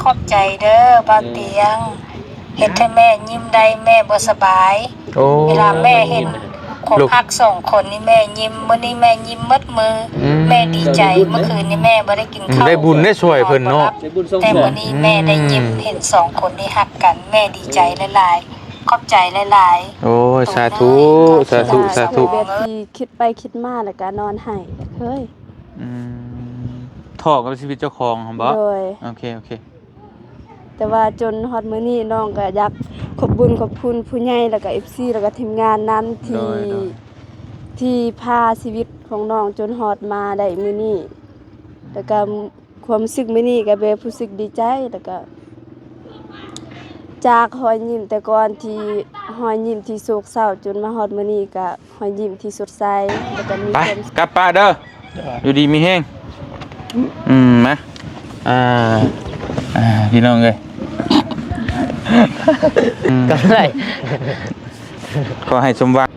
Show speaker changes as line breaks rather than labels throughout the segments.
ขอบใจเด้อบ่าวเตียงเห็นให้แม่ยิ้มได้แม่บ่สบายเวลาแม่เห็นคนพัก2คนนี่แม่ยิ้มมื้อนี้แม่ยิ้มหมดมือแม่ดีใจเมื่อคืนนี้แม่บ่ได้กินข้าว
ได้บุญได้ช่วยเพิ่นเนาะ
แต่มื้อนี้แม่ได้ยิ้มเห็น2คนนี้ฮักกันแม่ดีใจหลายๆขอบใจหลายๆ
โอ้ยสาธุสาธุสาธุ
แบบที่คิดไปคิดมาแล้วก็นอนให้เฮ้ย
ทอกับชีวิตเจ้าของหั่นบ่โอเค
แต่ว่าจนฮอดมื้อนี้น้องก็อยากขอบคุณผู้ใหญ่แล้วก็ FC แล้วก็ทีมงานนั้นที่พาชีวิตของน้องจนฮอดมาได้มื้อนี้แล้วก็ความรู้สึกมื้อนี้ก็แบบรู้สึกดีใจแล้วก็จากรอยยิ้มแต่ก่อนที่รอยยิ้มที่โศกเศร้าจนมาฮอดมื้อนี้ก็รอยยิ้มที่สดใสแล้วก็มี
ไป
ความ
กลับป้าเด้ออยู่ดีมีแฮงมาพี่น้องเอ้ย
ก็ได้
ขอให้สมหวัง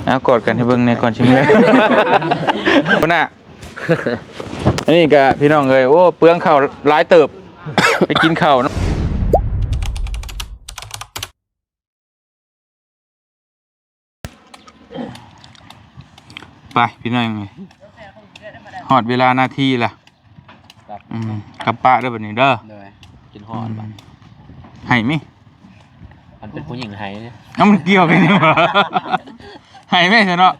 เอากอดกันให้เบิ่งในก่อนชิมเลยพุ่นน่ะอันนี้ก็พี่น้องเอ้ยโอ้เปลืองข้าวหลายเติบไปกินข้าวเนาะไปพี่น้องเอ้ยฮอดเวลานาทีล่ะกลับป้าเด้อบัดนี้เด้อ
กินหอดบ้าง
ให้มิ
มันเป็นผู้หญิงไทยเนี่ย
มันเกี่ยวกันนี่หว่าให้แม่ซะเนาะ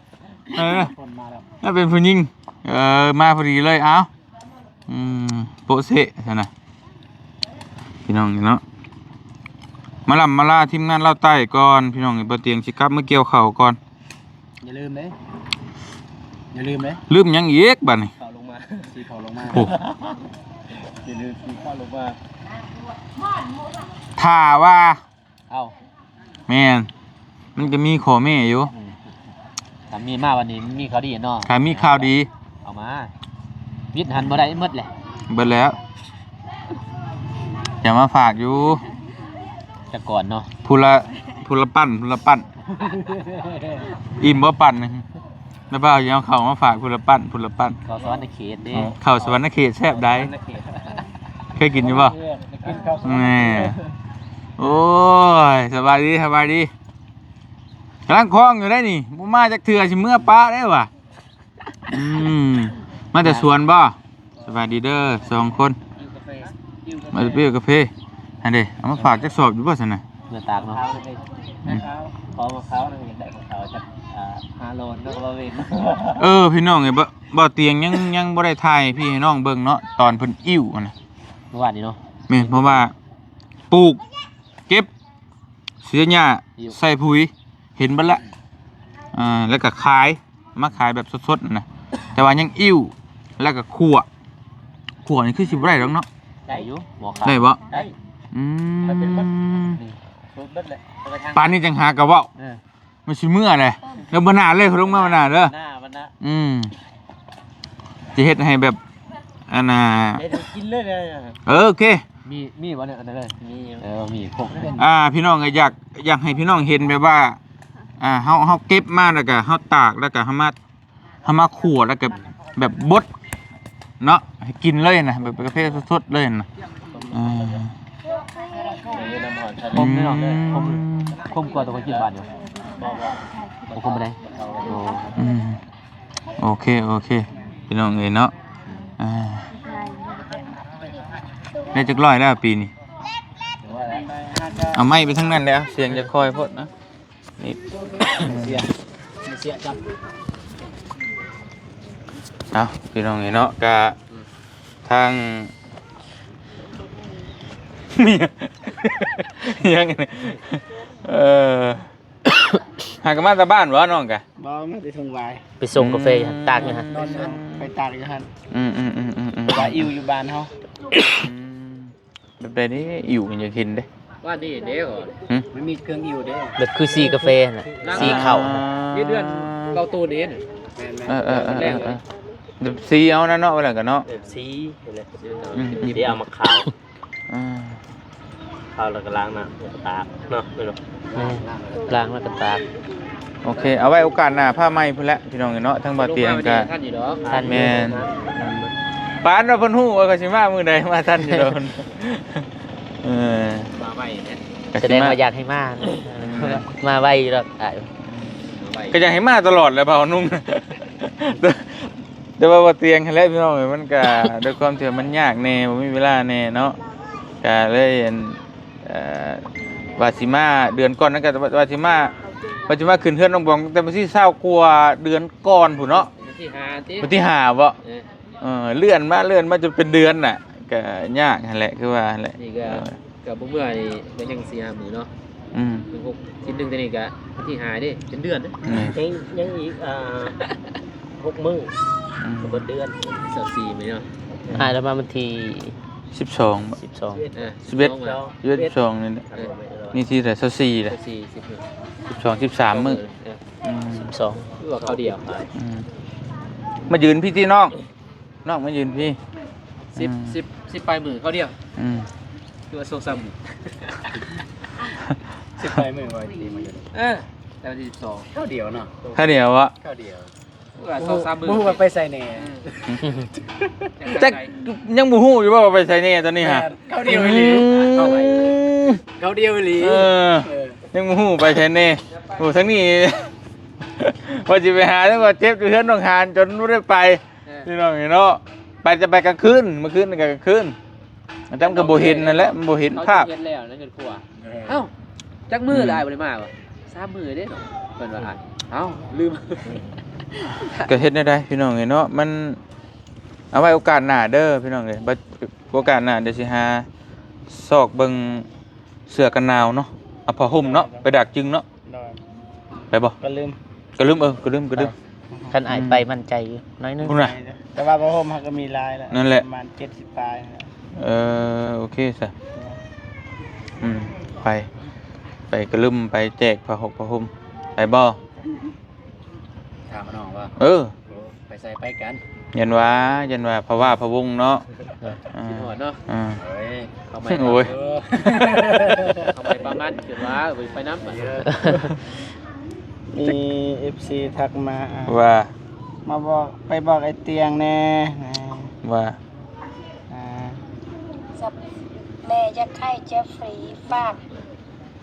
ถ้าเป็นผู้หญิงมาพอดีเลยเอ้าโปะเสะซะนะพี่น้องเนาะมาลำมาล่าทีมงานเล่าใต้ก่อนพี่น้องบ่เตียงสิกลับมาเกี่ยวข้าวก่อน
อย่าลืมเด้
ลืมหยังอีกบัดนี้
ข้าวลงมาสีข้าวลงมา
โอ้
อย่าลืมสีข้าวลงมา
ถ้าว่า
เอ้า
แม่นมันจะมีขอแม่อยู่
ถ้ามีมาวันนี้มีข่าวดีเนาะ
ถ้ามีข่าวดี
เอามาวิทย์หันบ่ได้หมดแหละ
เบิดแล้วอย่ามาฝากอยู่
แต่ก่อนเนาะ
พูละปั้นอิ่มบ่ปั้นแล้วบ่าวอย่าเอาเข้ามาฝากพูละปั้น
ข้าวสวรรค์ในเขตเด้
ข้าวสวรรค์เขตแซ่บได้เคยกินอยู่บ่แม่โอ้ยสบายดีกำลังคล้องอยู่ได้นี่บ่มาจากเถื่อสิเมื่อป้าได้ว่ะมาแต่สวนบ่สบายดีเด้อ2คนมาเปรี้ยวกาแฟอันเด้เอามาฝากจักสอบอยู่บ่ซั่นน่ะ
เมื่อตากเนาะขอมะพร้าวนึงได้ของเขาจาก5โลแล้วก็บ่เว้น
พี่น้องไอ้บ่เตียงยังบ่ได้ถ่ายพี่ให้น้องเบิ่งเนาะตอนเพิ่นอิ่วน่ะ
เมื่อวานนี้เนาะ
แม่นเพราะว่าปลูกเก็บเสื้อหญ้าใส่ปุ๋ยเห็นเบิดละแล้วก็ขายมาขายแบบสดๆนะแต่ว่ายังอิ่วแล้วก็ขั่วนี่คือสิบ่ได้ดอกเนาะ
ได้อยู่หมอขาย
ได้บ่
ได้
ปานนี้จังหากะเว้ามันสิเมื่อเลยแล้วบ่น่าเลยเขาลงมาบ่น่าเด้อจะเฮ็ดให้แบบอันน่ะ
กินเลย
โอเค
มีบ่เนี่ยอันนั้นเลยมีพก
พี่น้องก็อยากให้พี่น้องเห็นแบบว่าเฮาเก็บมาแล้วก็เฮาตากแล้วก็เฮามาคั่วแล้วก็แบบบดเนาะให้กินเลยนะแบบกาแฟสดๆเลยนะ
ผมนี่เนาะผมกว่าตัวกินบาทอยู่ผมบ่ได้
โอเคพี่น้องเอ้ยเนาะได้จักร้อยแล้วปีนี้เอาไม้ไปทั้งนั้นแล้วเสียงจะคอยพดนะนี่
เสียจับ
เอาพี่น้องเนาะกะทางเมียยังไงหากมาจากบ้านวะน้องกะ
บ่มาไปส่งไว้ไปส่งกาแฟตากอยู่ฮะไปตากอยู่ฮะว่าอิ่วอยู่บ้านเฮา
แบบใดนี่อิ่วมันจะกินเด้
ว่าดีเด้อมันมีเครื่องอิ่วเด้แบบคือสีกาแฟน่ะสีเข่านี่เดือนเกาตูนเด้
สีเอานะเนาะว่าแล้วกันเนาะ
สีเดี๋ยวเอามาข้าวแล้วก็ล้างน้ำตากเนาะไม่รู้ล้างแล้วก็ตาก
โอเคเอาไว้โอกาสหน้าผ้าไหมพุ่นละพี่น้องเนาะทั้งบ่อเตียงก็
ท่านอยู่ดอกท่าน
แม่น ปานว่าเพิ่นฮู้ว่าก็สิมามื้อใดมาทันอยู่ดอกเออ
มาไว้เนี่ย
แสดงว่าอยากให้มามาไวหรอกอ่ะ
มาไว้
ก็อยากให้มาตลอดแหละเบานุ่งแต่ว่าบ่เตียงหั่นแหละพี่น้องเอ้ยมันก็ด้วยความที่ว่ามันยากแน่บ่มีเวลาแน่เนาะก็เลยว่าสิมาเดือนก่อนนั้นก็ว่าสิมาขึ้นเฮือนน้องบองแต่วันที่20กว่าเดือนก่อนพุ่นเนาะ
วันที่5ติ
วันที่5บ่ เลื่อนมาจนเป็นเดือนน่ะก็ยากนั่นแหละคือว่านั่นแหละ
นี่ก็บ่เมื่อนี่ก็ยังสิหามื้อเนาะ
อืม
ถึง6ชิ้นนึงแต่นี่ก็วันที่5เด้เป็นเดือนเด้
ยังอีก6 มื้อเบิดเดือน
24มื้อเนาะ
แล้วมาวันที่
12
12
12นี่แหละนี่ที่แต่24แหละ 12 13มื้อ
12
คือว่าเขาเดียว
มายืนพี่ที่น้องมายืนพี่
10ปลายมือเขาเดียว คือว่า2-3มื้อ10ปลายมือไว้ดีมาอยู่แต่วันที่12เขาเดียวเนาะ
ข้าวเหนียววะ
เขาเดียวว่า2-3มื้อ
บ่ฮู้ว่าไปใส่แหน่
จักยังบ่ฮู้อยู่ว่าไปใส่แน่ตอนนี้ฮะ
เขาเดียวอีหลีเอาไว้เขาเดียวอีหลี
ยังบ่ฮู้ไปใส่แน่โอ้ทั้งนี้ว่าสิไปหาแล้วก็เจ็บอยู่เฮือนน้องหานจนบ่ได้ไปพี่น้องเนาะไปจะไปกลางคืนเมื่อคืนนี่ก็กลางคืนแต่มันก็บ่เห็นนั่นแหละมันบ่เห็นภาพ
เฮ็ดแล้วนั่นคือครัวเอ้าจักมื้อละบ่ได้มาบ่3มื้อเด้เนาะเพิ่นว่าเอ้าลืม
ก็เฮ็ดได้พี่น้องเนาะมันเอาไว้โอกาสหน้าเด้อพี่น้องเอ้ยบัดโอกาสหน้าเดี๋ยวสิหาซอกเบิ่งเสื้อกันหนาวเนาะเอาผ้าห่มเนาะไปดักจึงเนาะไปบ่
ก็ลืม
ก็ลืม
คันอายไปมั่นใจอยู่น้อยนึง
พุ่นน่ะ
แต่ว่าพระโฮมเขาก็มีลายแล้ว
นั่นแหละ
ประมาณ70ปลายนั่นแหละ
โอเคซะไปก็ลืมไปแจกผ้าห่มไปบ่
ถามน้องว่า ไปใส่ไปกัน
ยันว่าเพราะว่าพะวงเนาะ
คิดฮอดเนาะ เฮ้ยเข้าไป
โอ้ย
เข้าไปประมาณคิดว่าไปน้ำ
มี FC ทักมา
ว่า
มาบอกไปบอกไอ้เตียงแน่นะ
ว่า
สับแม่จะไข้เจฟฟรีฝาก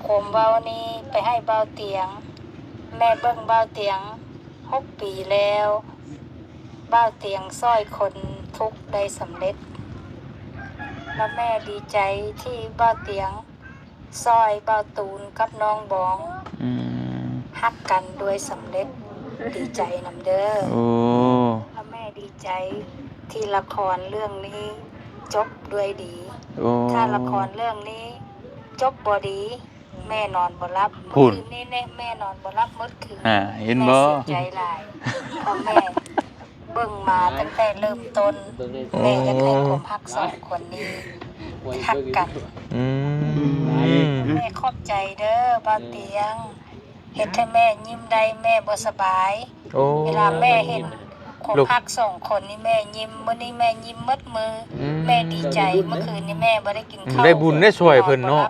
ผมเบานี้ไปให้เบาเตียง แม่เบิ่งเบาเตียง6 ปีแล้วเบาเตียงซ้อยคนทุกข์ได้สำเร็จ แล้วแม่ดีใจที่เบาเตียงซ้อยเบาตูนกับน้องบองฮักกันด้วยสำเร็จดีใจนำเด้อ
โอ้
แล้วแม่ดีใจที่ละครเรื่องนี้จบด้วยดี
โอ้
ถ้าละครเรื่องนี้จบบ่ดี แม่นอนบ่รับ
พูด
คืนนี้แน่แม่นอนบ่รับมื้อคืน
เห็นบ่
แม่เสียใจหลายเพราะแม่เบิ่งมาตั้งแต่เริ่มต้นแม่อยากให้ความฮักสองคนนี้ฮักกัน แม่ขอบใจเด้อบ้านเตียงเห็นให้แม่ยิ้มได้แม่บ่สบาย
โอ้
เวลาแม่เห็นคนพักสองคนนี่แม่ยิ้มมื้อนี้แม่ยิ้มมืดมือแม่ดีใจเมื่อคืนนี้แม่บ่ได้กินข้าว
ได้บุญได้ช่วยเพิ่นเนาะ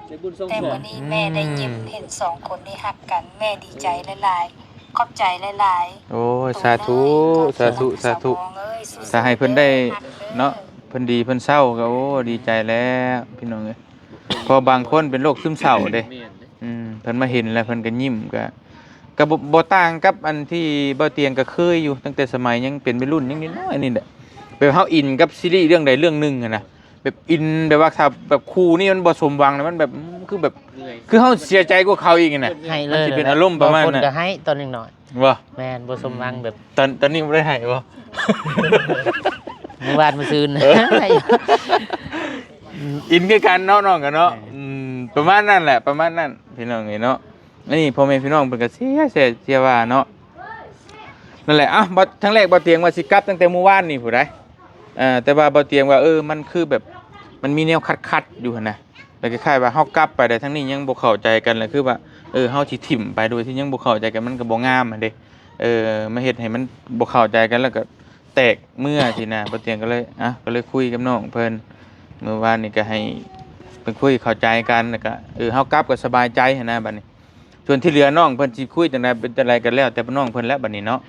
แต่มื้อนี้แม่ได้ยิ้มเห็นสองคนนี้ฮักกัน แม่ดีใจหลายๆขอบใจหลายๆ
โอ้ยสาธุสาธุถ้าให้เพิ่นได้เนาะเพิ่นดีเพิ่นเศร้าก็โอ้ดีใจแล้วพี่น้องเอ้ยเพอบางคนเป็นโรคซึมเศร้าเด้เพิ่นมาเห็นแล้วเพิ่นก็ยิ้มก็บ่ต่างกับอันที่บ่เตียงก็เคยอยู่ตั้งแต่สมัยยังเป็นวัยรุ่นยังน้อยนี่แหละแบบเฮาอินกับซีรีส์เรื่องใดเรื่องหนึงอะนะแบบอินแบบว่าถ้าแบบคู่นี่มันบ่สมหวังแล้วมันแบบคือแบบคือเฮาเสียใจกว่าเขาอีกน่ะ
ให้เล
มัน
ย
สิเป็นอารมณ์ประมาณ
คน
นั้น
ก็ให้ตอนนึงหน่อย
บ่
แม่นบ่สมหวังแบบ
ตอนนี้บ่ได้ให้บ่
เมื่อวานมื้อซืน
อินคือกันเนาะน้องกันเนาะประมาณนั้นแหละประมาณนั้นพี่น้องเอ้ยเนาะนี่พ่อแม่พี่น้องเพิ่นก็เสียว่าเนาะนั่นแหละอ่ะบ่ทั้งแรกบ่เตียงว่าสิกลับตั้งแต่เมื่อวานนี่ผู้ใดแต่ว่าบ่เตียงว่ามันคือแบบมันมีแนวคัดๆอยู่หั่นน่ะแบบคล้ายๆว่าเฮากลับไปแต่ทั้งนี้ยังบ่เข้าใจกันเลยคือว่าเฮาสิถิ่มไปโดยที่ยังบ่เข้าใจกันมันก็บ่งามอ่ะเด้มาเฮ็ดให้มันบ่เข้าใจกันแล้วก็แตกเมื่อสินะบ่เตียงก็เลยคุยกับน้องเพิ่นเมื่อวานนี่ก็ให้เพิ่นคุยเข้าใจกันแล้วก็เฮากลับก็สบายใจหั่นนะบัดนี้ส่วนที่เหลือน้องเพิ่นสิคุยจังไดเป็นจังไดกันแล้วแต่น้องเพิ่นแล้วบัดนี้เนาะ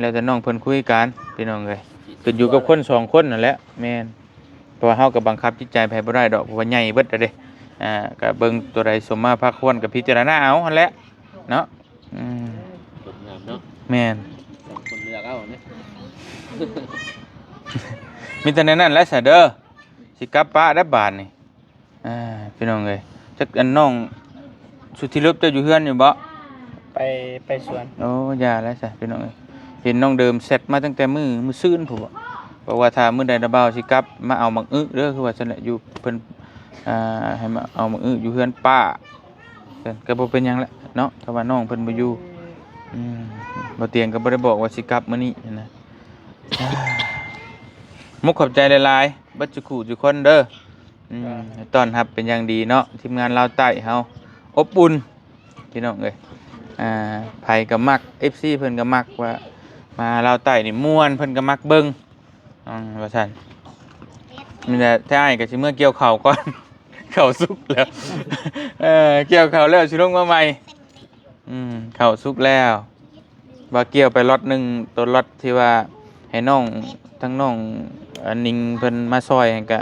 แล้วแต่น้องเพิ่นคุยกันพี่น้องเอ้ย
ส
ขึ้นอยู่กับคน2คนนั่นแหละแม่นเพราะว่าเฮาก็บังคับจิตใจไผบ่ได้ดอกเพราะว่าใหญ่เบิดอะเด้ก็เบิ่งตัวใดสมมาพาควรก็พิจารณาเอาหั่นแหละเนาะ
สดงามเนาะ
แม่น
คนเลือกเอาเนี่ย
มีแต่นั้นแหละซะเด้อสิกลับป้าได้บาดนี่พี่น้องเอ้ยจักอันน้องสุธิรูปเจ้าอยู่เฮือนอยู่บ่
ไปสวน
โอ้อย่าแล้วซะพี่น้องเอ้ยเห็นน้องเดิมเสร็จมาตั้งแต่มื้อซื่นพุ่นบ่บอกว่าถ้ามื้อใดดาบ่าวสิกลับมาเอามักอึเด้อคือว่าซั่นแหละอยู่เพิ่นให้มาเอามักอึอยู่เฮือนป้าเพิ่นก็บ่เป็นหยังแหละเนาะถ้าว่าน้องเพิ่นบ่อยู่บ่เตียงก็บ่ได้บอกว่าสิกลับมื้อนี้นะมุกขอบใจหลายๆบัดจุขู่ทุกคนเด้อต้อนรับเป็นอย่างดีเนาะทีมงานลาวใต้เฮาอบอุ่นพี่น้องเอ้ยไผก็มัก FC เพิ่นก็มักว่ามาลาวใต้นี่ม่วนเพิ่นก็มักเบิ่งว่าซั่นมีแต่ถ้าอ้ายก็สิเมื่อเกี่ยวข้าวก่อน ข้าวสุกแล้วเกี่ยวข้าวแล้วสิลงมาใหม่ข้าวสุกแล้วว่าเกี่ยวไปล็อตหนึงตัวล็อตที่ว่าให้น้องทั้งน้องนิงเพิ่นมาซอยให้ก็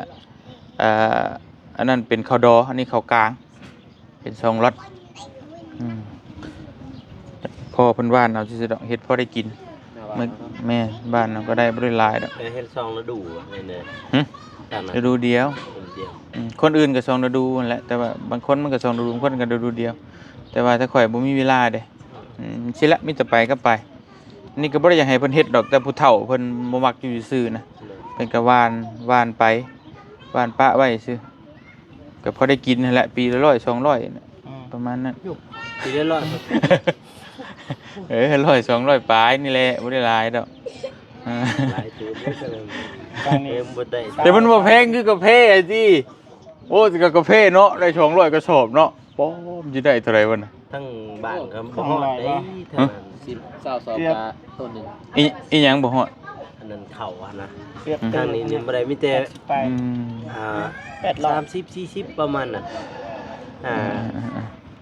อันนั้นเป็นข้าวดออันนี้ข้าวกลางเป็น2ล็อตพอเพิ่นว่านเอาซื่อๆดอกเฮ็ดพอได้กินแม่บ้านเราก็ได้บ่ได้หลายดอก
เฮ็ดซองฤดูเนี่ย
ฤดูเดียวคนอื่นก็2ฤดูนั่นแหละแต่ว่าบางคนมันก็2ฤดูบางคนก็ฤดูเดียวแต่ว่าถ้าข่อยบ่มีเวลาเด้สิละมีแต่ไปก็ไปนี่ก็บ่ได้อยากให้เพิ่นเฮ็ดดอกแต่ผู้เฒ่าเพิ่นบ่มักอยู่ซื่อๆนะเพิ่นก็ว่านไปว่านปะไว้ซื่อก็พอได้กินนั่นแหละปีละ100 200ประมาณนั้น
ปีละ100
100 200ปลายนี่แหละบ่ได้หลายดอก
หลายตัวเด้อบ่ได้
แต่มันบ่แพงคือกาแฟอ่ะสิโอ้ก็กาแฟเนาะได้200กระสอบเนาะป้อมสิได้เท่าไหร่วะน่ะ
ทั้งบ้านก็บ่ฮอดได้เท่านั้น
10 22กะต้นนึง
อีหยังบ่ฮอด
อันนั้นเข้าอ่ะนะทางนี้นี่บ่ได้มีแต่30 40ประมาณน่ะ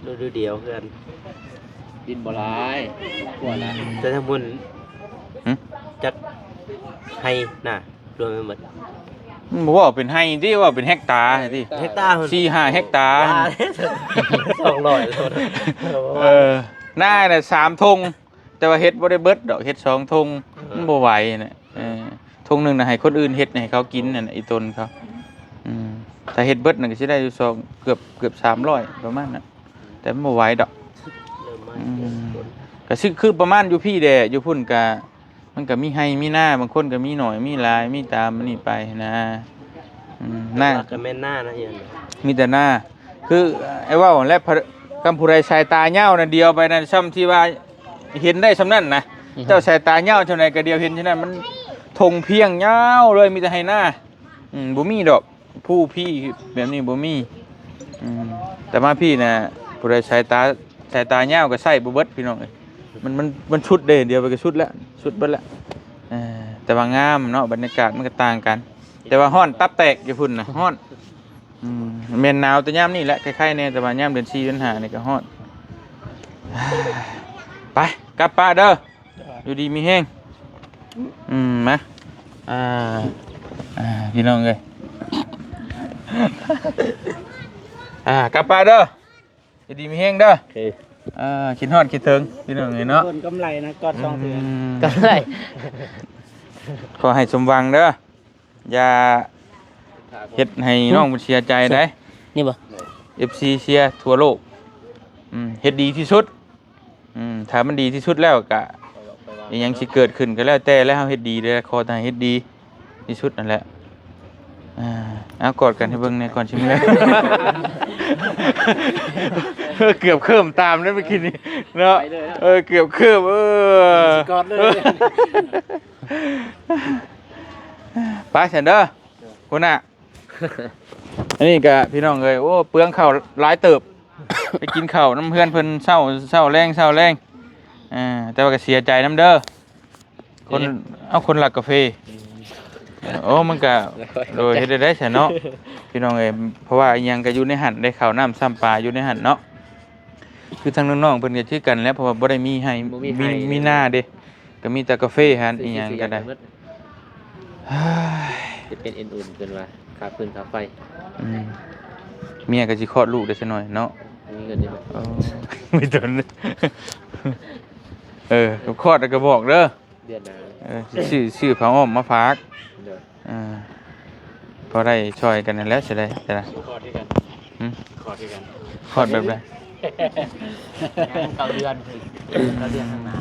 ดูเดียวกัน
ดินบ่หลายกว่าละ
แต่ถ้ามุ่นจักให้น่ะรวมไปหมด
บ่ว่าเป็นให้ติว่าเป็นเฮกตาร์ติ
เฮกตาร์
4-5 เฮกตาร์
200
หน้าน่ะ3ธงแต่ว่าเฮ็ดบ่ได้เบิดดอกเฮ็ด2ธงมันบ่ไหวน่ะธงนึงน่ะให้คนอื่นเฮ็ดให้เขากินนั่นอีต้นเขาถ้าเฮ็ดเบิดน่ะก็สิได้อยู่2เกือบ300ประมาณนั้นแต่มันบ่ไหวดอกก็คือประมาณอยู่พี่แดอยู่พุ่นก็มันก็มีให้มีหน้าบางคนก็มีหน่อยมีลายมีตามนี่ไปนะ
หน้าก็แม่นหน้านะเอียน
มีแต่หน้าคือไอ้ว่าและกัมพูไดสายตาเหย้านั่นเดียวไปนั่นซ้ำที่ว่าเห็นได้ซ้ำนั่นนะเจ้าสายตาเหย้าเท่าไหร่ก็เดียวเห็นฉะนั้นมันทงเพียงเหย้าเลยมีแต่ให้หน้าบ่มีดอกผู้พี่แบบนี้บ่มีแต่มาพี่นะผู้ใดสายตาเหย้าก็ใส่บ่เบิดพี่น้องเอ้ยมันชุดเดียวไปก็ชุดแล้วชุดเบิดแล้วแต่ว่างามเนาะบรรยากาศมันก็ต่างกันแต่ว่าฮ้อนตับแตกอยู่พุ่นน่ะฮ้อนแม่นหนาวแต่ยามนี่แหละคล้ายๆแน่แต่ว่ายามเดือน4เดือน5นี่ก็ฮ้อนไปกลับป้าเด้ออยู่ดีมีแฮงมาพี่น้องเอ้ยกลับป้าเด้ออยู่ดีมีแฮงเด้อคิดฮอดคิดถึงพี่น้องเนาะ
คนกำไรนะกอด2เทื่
อกำไร
ขอให้สมหวังเด้ออย่าเฮ็ดให้น้องมันเสียใจได้
นี่บ่
FC เชียร์ทั่วโลกเฮ็ดดีที่สุดถ้ามันดีที่สุดแล้วก็อีหยังสิเกิดขึ้นก็แล้วแต่แล้วเฮาเฮ็ดดีเด้อขอให้เฮ็ดดีที่สุดนั่นแหละเอากอดกันให้เบิ่งในก่อนชิมเลยเกือบเคิ่มตามได้เมื่อกี้นี้เนาะเกือบเคิ่ม
กอดเลย
ไปเสร็จเด้อคุณน่ะอันนี้ก็พี่น้องเอ้ยโอ้เปลืองข้าวหลายเติบไปกินข้าวน้ำเพื่อนเพิ่นเช้าแรงแต่ว่าก็เสียใจน้ำเด้อคนหลักกาแฟโอ้มันก็โดยเฮ็ดได้ใช่เนาะพี่น้องเอ้ยเพราะว่ายังก็อยู่ในหั่นได้ข้าวน้ำซ้ำปลาอยู่ในหั่นเนาะคือทางน้องๆเพิ่นก็ชื่อกันแล้วเพราะว่าบ่ได้มีให้มีหน้าเด้ก็มีแต่กาแฟหั่นอีหยังก็ได้
จะเป็นเอ็นอุ่นเกินว่าค่าพื้นค่าไฟ
เมียก็สิคลอดลูกได้ซะหน่อยเนาะ
มีเงินได้บ่
ไม่ตนคลอดแล้วก็บอกเด้อ
เดือนหน้า
ชื่อผ้าอ้อมมาฝาก
เด้อ
พอได้ช่วยกันนั่นแหล้วสิได้แต่ละ
ขอที่กันขอที่กัน
คลอดแบบใด
เก้าเดือนข้างหน้า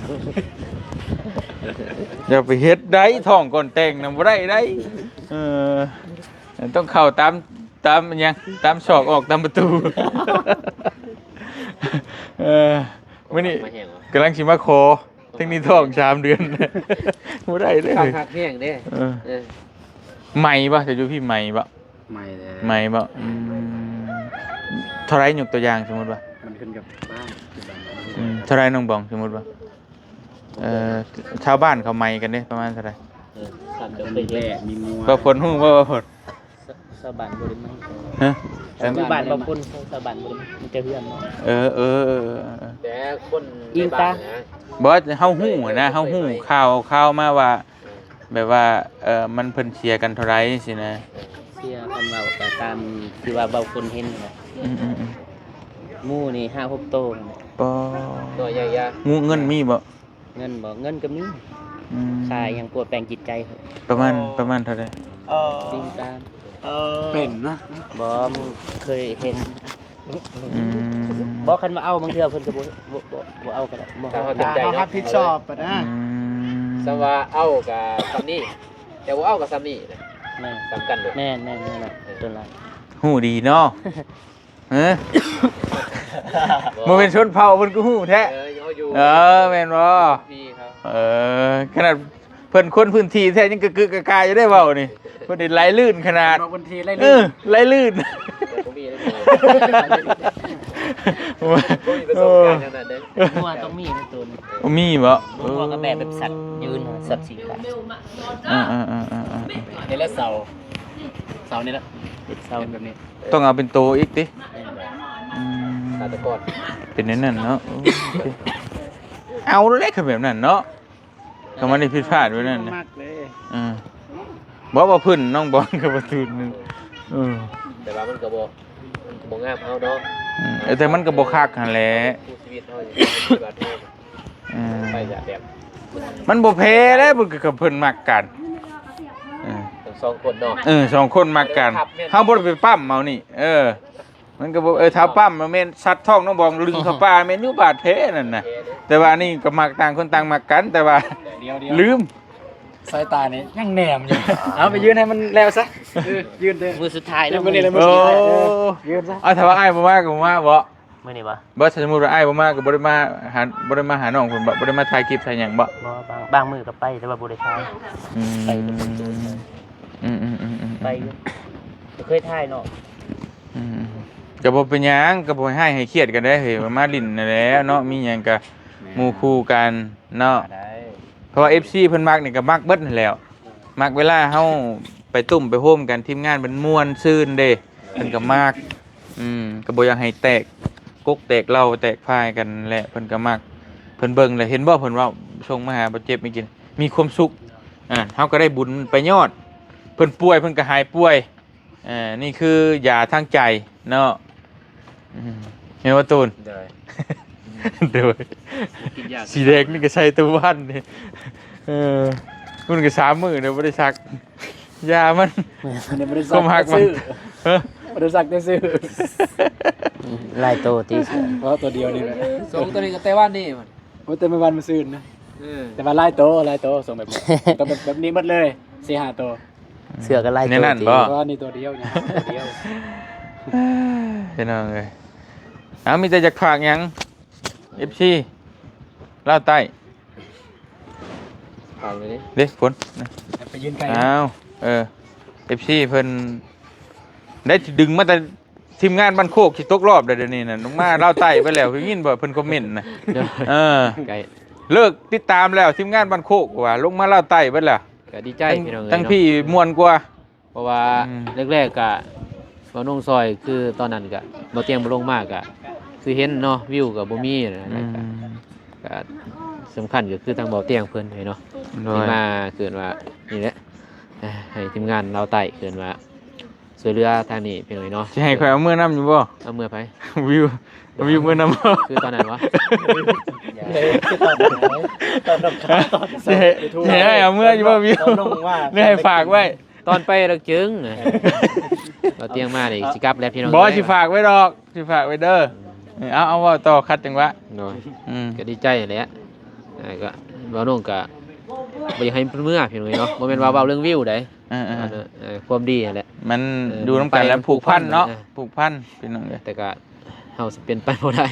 อย่าไปเฮ็ดได้ท้องก่อนแต่งนำบ่ได้ได้ต้องเข้าตามหยังตามศอกออกตามประตูมื้อนี้
มาแห้งเหรอก
ำลังสิมาขอทั้งนี้ท้อง3 เดือนบ่ได้เลย
ข้าวผักแห้งเด้อ
ใหม่ป่ะจะอยู่พี่ใหม่ป่ะ
ไม่เลย
ใหม่ป่ะเท่าไรยกตัวอย่างสมมติว่า
มันขึ้นกับบ้าน
เท่าไรน้องบองสมมติว่าชาวบ้านเขาใหม่กันเนี่ยประมาณเท่าไร
สั่นเดี๋ยว
มี
ไป
แร่
แย่
มีงัว
ก็ผลหูว่าผล
สบันบ่ได้มั้ง
ฮะ
สบันบางคนสบันบ่ได้มันจะเพื่อนเนาะ
แต่คน
ยิงตา
บอสเฮาหู้นะเฮาหู้ข่าวมาว่า แบบว่ามันเพิ่นเชียร์กันเท่าไรสินะ
เสียกันเว้าก็ตามที่ว่าเว้าคนเห็นนะหมู่นี่5-6โตนะ
ปอ
ตัวใหญ่
งูเงินมีบ่
เงินบ่เงินก็มีขายยังปวดแปลงจิตใจเหอะ
ประมาณเท่าไร
จริงตาม
เป็นนะ
บ่มึงเคยเห็นบ่คันมาเอาบางเทื่อเพิ่นก็บ่เอาก็ได้บ่
ถ้าเขาเต็มใจ
เขา
เนาะ
รับผิดชอบปะนะ
สว่าเอากับซัมนี่แต่ว่าเอากับซัมนี่
แม่
สำคัญเลย
แม่ตัวละ
หูดีเนาะฮะบ่เป็นชนเผ่าเพิ่นก็หูแท้
เขาอยู่
แม่นบ่
พี่ครับ
ขนาดเพิ่นคนพื้นที่แท้ยังกึกกะกายอยู่ได้เว้านี่เพิ่นได้ไหลลื่นขนาด
บอกบางทีไล่ลื่น
ไหลลื่น
ผมมีประสบการณ์ขนาดนั้น
งัวต้องมีในตัวนี้
มีบ่
งัวก็แบบสัตว์ยืนสัตว์สีขาว
นี่แล้วเสานี่ละ
ติดเสา
เป็นแบบนี้
ต้องเอาเป็นโตอีกติ
ฆาตกร
เป็นนั่นเนาะเอาเลยคือแบบนั้นเนาะก็มันได้ผิดพลาดไว้นั่นนะ
มากเลย
บอกว่าพื้นน้องบอลกับประตูนึง
แต่ว่ามันก็บ่งามเอาเนาะ
แต่มันก็บ่คักหั่นแหละ
ผู้ชีวิตเฮาอยู่บาดเฮาไปแบบ
มันบ่แพ้แล้วมันก็เพิ่นมักกัน
ทั้งสองคนเนาะ
สองคนมักกันเฮาบ่ได้ไปปั้มเอานี่ มันก็บ่ถ้าปั้มมันแม่นซัดท้องน้องบองลึงเข้าป่าแม่นอยู่บาดแผลนั่นน่ะแต่ว่านี่ก็มักต่างคนต่างมักกัน แต่ว่า
เดียว
ลืม
สายตานี่ยังแหนมอยู่เอาไปยืนให้มันแล้วซะยืนเด้อ
มือสุดท้ายแล้ว
มื้อนี้เลย
โอ้
ยืนซะ
เอาถ้าว่าอ้ายบ่มาก็บ่มาบ่
มื้อนี้บ่
บ่สมมุติว่าอ้ายบ่มาก็บ่ได้มาหาน้องเพิ่นบ่ได้มาถ่ายคลิปถ่ายหยังบ่
บางมือก็ไปแต่ว่าบ่ได้ถ่ายไปไปเคยถ่ายเนาะ
ก็บ่เป็นหยังก็บ่ให้เครียดกันได้เฮ้ยมาลิ้นนั่นแหละเนาะมีหยังก็หมู่คู่กันเนาะเพราะว่า FC เพิ่นมักนี่ก็มักเบิดนั่นแหล้วมักเวลาเฮาไปตุ้มไปโฮมกันทีมงานมันม่วนซื่นเด้เพิ่นก็มักก็บ่อยากให้แตกกกแตกเหล้าแตกพายกันแหละเพิ่นก็มักเพิ่นเบิ่งแล้วเห็นบ่เพิ่นเว้าส่งมาหาบ่เจ็บไม่กินมีความสุขเฮาก็ได้บุญไปยอดเพิ่นป่วยเพิ่นก็หายป่วยนี่คือยาทางใจเนาะเห็นว่าตูน
ได้
เดี๋ยวสีแดงนี่ก็ใช้ตัววันนี่มันก็3 มื้อเดี๋ยวไม่ได้ซักยามัน
เนี่ยบริษั
ก็
ท
มักมัน
ซื้อ
เฮ้อบ
ริษัทได้ซื้อ
ลายโตตีเสือ
เพราะตัวเดียวนี่แหละ
ส่งตัวนี้ก็แต่ว่านี่มัน
โอ้แต่ไม่วันมาซื้อนะแต่ว่าไล่โตส่งแบบนี้ก็แบบนี้หมดเลย4-5ตัว
เสือก็ลายโต
ในนั่น
ตี
บ่
ก็นี่ตัวเดียวนี่ตัวเดียว
เห็นเอาเลยมีแต่จากฝากหยัง FC ลาวใต้
ฟังเลยดิ
เด้ฝน
ไปยืนไกล
อ้าว FC เพิ่นได้ดึงมาแต่ทีมงานบ้านโคกสิตกรอบเดี๋ยวนี้น่ะลงมาลาวใต้ไปแล้วคือยินบ่เพิ่นคอมเมนต์น่ะ
ไก่
เลิกติดตามแล้วทีมงานบ้านโคกว่าลงมาลาวใต้เบิดแล้ว
ก็ดีใจพี่น้องเอ้ย
ทั้งพี่ม่วนกว่า
เพราะว่าแรกๆก็บ่น้องซอยคือตอนนั้นก็บ่เตียงบ่ลงมากก็คือเห็นเนาะวิวก็บ่มีนะก็สำคัญก็คือทางบ่เตียงเพิ่นเนาะที่มาเกิดว่านี่แหละ ให้ทีมงานเราไต่ขึ้นมาช่วยเหลือทางนี้พี่น้องเนาะ
สิให้ข่อยเอามือนำอยู่บ่
เอามือไป
วิวมือนำบ่
คือตอนไหนวะ
ตอนดอกขาตอน
สิให้เอามืออยู่บ่วิว
ตอนลงว่า
นี่ให้ฝากไว้
ตอนไปเราจึงเราเตียงมานี่สิกลับแล้วพี่น้อง
บ่สิฝากไว้ดอกสิฝากไว้เด้อเอาเว้าต่อคัดจังหวะ
โดย
อืม
ก็ดีใจแหละก็บ่น้องก็บ่อยากให้เพิ่นเมื่อพี่น้องเนาะบ่แม่นว่าเว้าเรื่องวิวได้ ความดีนั่นแหละ
มันดูน้ำกันแล้วผูกพันเนาะ
เออ
ผูกพันพี่น้องเอ้ย
แต่ก็เฮาสิเป็นไปบ่ได้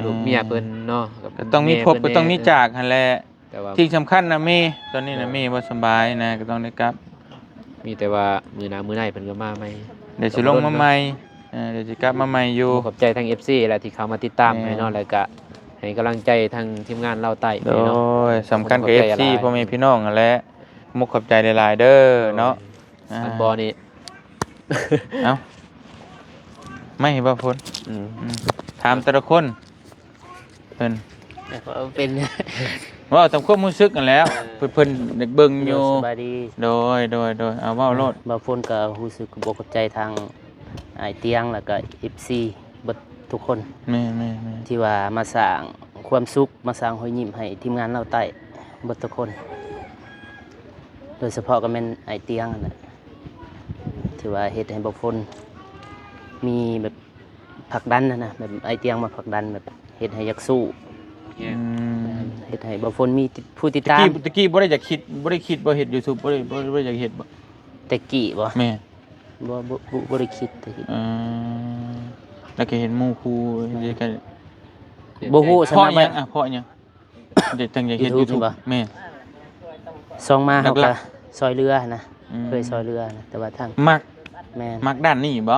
ลูกเมียเพิ่นเนาะกับ
ก็ต้องมีพบก็ต้องมีจากหั่นแหละ
แต่ว่า
ที่สำคัญนะเมย์ตอนนี้นะเมย์บ่สบายนะก็ต้องได้กลับ
มีแต่ว่ามื้อหน้ามื้อในเพิ่นก็มาใหม่
เดี๋ยวสิลงมาใหม่เดี๋ยวสิกลับมาใหม่อยู่
ขอบใจทาง FC แหละที่เข้ามาติดตาม
แม่
ให้เนาะแล้วก็ให้กำลังใจทางทีมงานเราไต่
โด
เนาะ
ยสำคัญกับ
ขอบใจ
FC
หลาย
พ่อแม่พี่น้องนั่นแหละมุกขอบใจหลายๆเด้อเนาะ
อันบอนี่
เอ้าไม่เห็นบ่พ้น
อืม
ถามแต่ละคนเพิ่น
เป็น
ว่าตามความรู้สึกกันแล้วเพิ่นเด็กเบิ่งอยู่
สบายดี
โดยเอาเว้าโลด
บางคนก็รู้สึกบกใจทางไอเตียงแล้วก็ FC เบิดทุกคน
แม่ๆ
ที่ว่ามาสร้างความสุขมาสร้างรอยยิ้มให้ทีมงานเราใต้เบิดทุกคน โดยเฉพาะก็แม่นไอเตียงนั่นน่ะที่ว่าเฮ็ดให้บ่ฝนมีแบบผลักดันนะแบบไอเตียงมาผลักดันแบบเฮ็ดให้อยากสู้
ๆอืม
เฮ็ดให้บ่ฝนมีผู้ติด
ตะ
ตาม
กี้บ่ได้อยากคิดบ่เฮ็ด YouTube บ่ได้อยากเฮ็ดบ่
แต่กี้บ่
แม่
บ่ได้คิดแต่กี้
แล้วก็เห็นหมู่ครูเฮ็ดกัน
บ่ฮู้ส
เพราะ
นะ
หยังเพราะหยังเด็กตั้งอยากเฮ็ด
YouTube
YouTube
บ่
แม่
ส่องมาเฮา
หลั
ก็
ก
ซอยเรือนะ
อืม
เคยซอยเรือนะแต่ว่าทาง
มัก
แม่น
มักด้านนี้บ่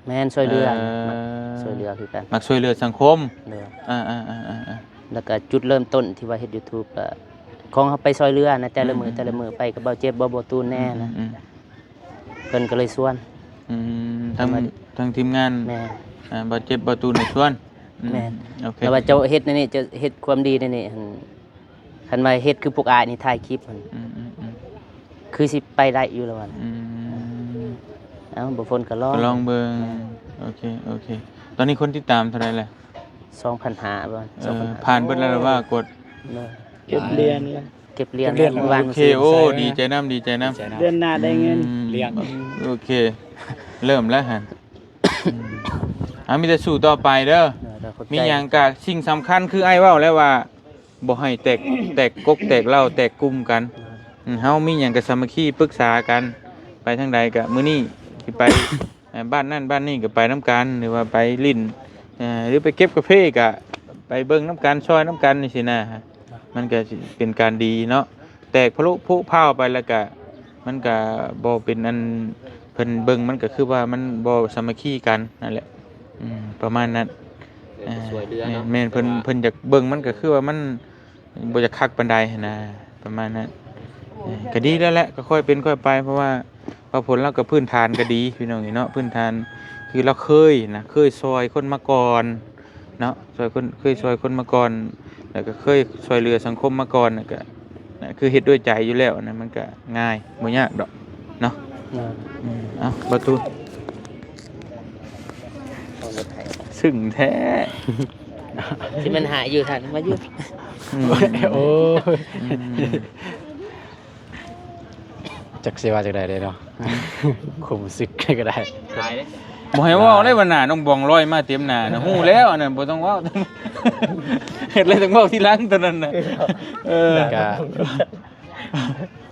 แม่นซอยเรือ
เออ
มักซอยเรือคือกัน
มักช่วยเหลือสังคม
เรือ
อ่าๆ
แล้วก็จุดเริ่มต้นที่ว่าเฮ็ด YouTube ก็ของเฮาไปซอยเรือนะแต่ละมื้อไปกับเบาเจ็บบ่ตูนแน่นะ
อืม
เพิ่นก็เลยชวน
ทางทีมงาน
แม่น
บ่เจ็บบ่ตูนในชวนอื
แม่น
โอเค
แล้วว่าเจ้าเฮ็ดนี่จะเฮ็ดความดีนี่หั่นคันว่าเฮ็ดคือพวกอายนี่ถ่ายคลิปหั่น
อืม
คือสิไปได้อยู่แล้วว่า
อืม
เอ้าบ่ฝนก็รอ
ก็ลองเบิ่งโอเคตอนนี้คนติดตามเท่าไหร่แล้ว
2,500บ่
ผ่านเบิดแล้วหรือว่ากด
เก็บเรียนแล้ว
เก็บเหรียญ
เก็บเหรียญ
วาง
โอเค
ซื้
โอ้
ใส่นะ
ดีใจน้ำ
เดือนหน้าได้เงินเลี้ยง
โอเค เริ่มแล้วฮะมีแต่สู้ต่อไปเด้อ มีอย่างกะสิ่งสำคัญคือไอ้เว้าแล้วว่าบ่ให้แตกกกแตกเหล้าแตกกลุ่มกันเฮามีหยังก็สามัคคีปรึกษากัน ไปทางใดก็มื้อนี้สิไป บ้านนั่นบ้านนี้ก็ไปน้ำกันหรือว่าไปลิ้นหรือไปเก็บกาแฟก็ไปเบิ่งน้ำกันช่วยน้ำกันนี่สินะฮะมันก็สิเป็นการดีเนาะแตกพลุผุพาวไปแล้วก็มันก็บ่เป็นอันเพิ่นเบิ่งมันก็คือว่ามันบ่สามัคคีกันนั่นแหละประมาณนั้น
สวยเรือเนาะ
แม่นเพิ่นอยากเบิ่งมันก็คือว่ามันบ่อยากคักปานใดหั้นนะประมาณนั้นก็ดีแล้วแหละก็ค่อยเป็นค่อยไปเพราะว่าผลเราก็พื้นฐานก็ดีพี่น้องเนาะพื้นฐานคือเราเคยซอยคนมาก่อนเนาะเคยซอยคนมาก่อนแล้วก็เคยซอยเหลือสังคมมาก่อนน่ะก็คือเฮ็ดด้วยใจอยู่แล้วนะมันก็ง่ายบ่ยากดอกเนาะเอ้าประตูซึ่งแท้
ที่มันหาอยู่ท่านมาอยู่
โอ้จักสิว่าจักได้เนาะคุมซึกก็ได้
ตายเลย
บ่ให้เว้าได้ว่าหน้าน้องบองลอยมาเต็มหน้าน่ะฮู้แล้วอันนั้นบ่ต้องเว้า เฮ็ดเลยต้องเว้าทีหลังเท่านั้นน่ะ
ก็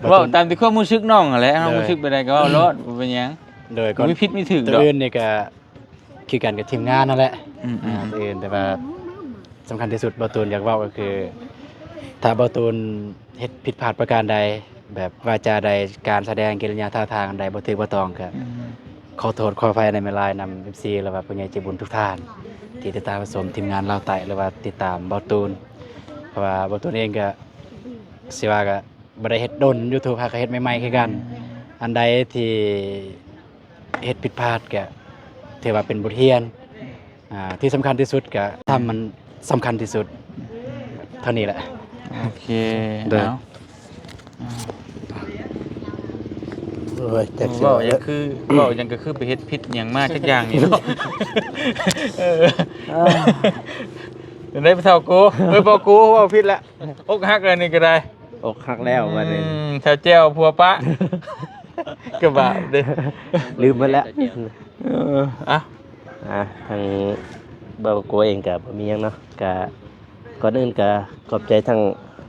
เว้าตามที่ความรู้สึกน้องนั่นแหละเฮารู้สึกไปได้ก็เว้ารอดบ่เป็นหยัง
โดย
บ่มีผิดมีถูก
ตัว
ดอก
อื่นนี่ก็คือกันกับทีมงานนั่นแหละ
อืม
ตัวอื่นแต่ว่าสำคัญที่สุดบ่ตูนอยากเว้าก็คือ ถ้าบ่ตูนเฮ็ดผิดพลาดประการใด แบบวาจาใดการแสดงกิริยาท่าทางใดบ่ถูกบ่ต้องก็ขอโทษขออภัยในเวลานํ FC แล้วว่าผู้ใหญ่ใจบุญทุกท่าน ที่ติดตามผสมทีมงานลาวใต้หรือว่าติดตามบ่ตูนเพราะว่าบ่ตูนเองก็สิว่าก็บ่ได้เฮ็ดดน YouTube หาก็เฮ็ดใหม่ๆคือกัน อันใดที่เฮ็ดผิดพลาดก็ถือว่าเป็นบทเรียนที่สำคัญที่สุดก็ทำมันสำคัญที่สุดเท่านี้แหละ
โอเค
เด้อ
เอา
โอ้ยจักสิ
เว้าหยังคือเว้าหยังก็คือไปเฮ็ดผิดหยังมาจักอย่างนี่เนาะเออได้ไปเท่ากูบ่กูเว้าผิดแล้วอกหักเลยนี่ก็ได้
อกหักแล้ววันนี้
ชาวแจ้วพัวปะก็บาปเด้
ลืมไปแล้ว
อ่ะ
ทางเบาโกเองกับมีหยังเนาะกะก่อนอื่นกะขอบใจทั้ง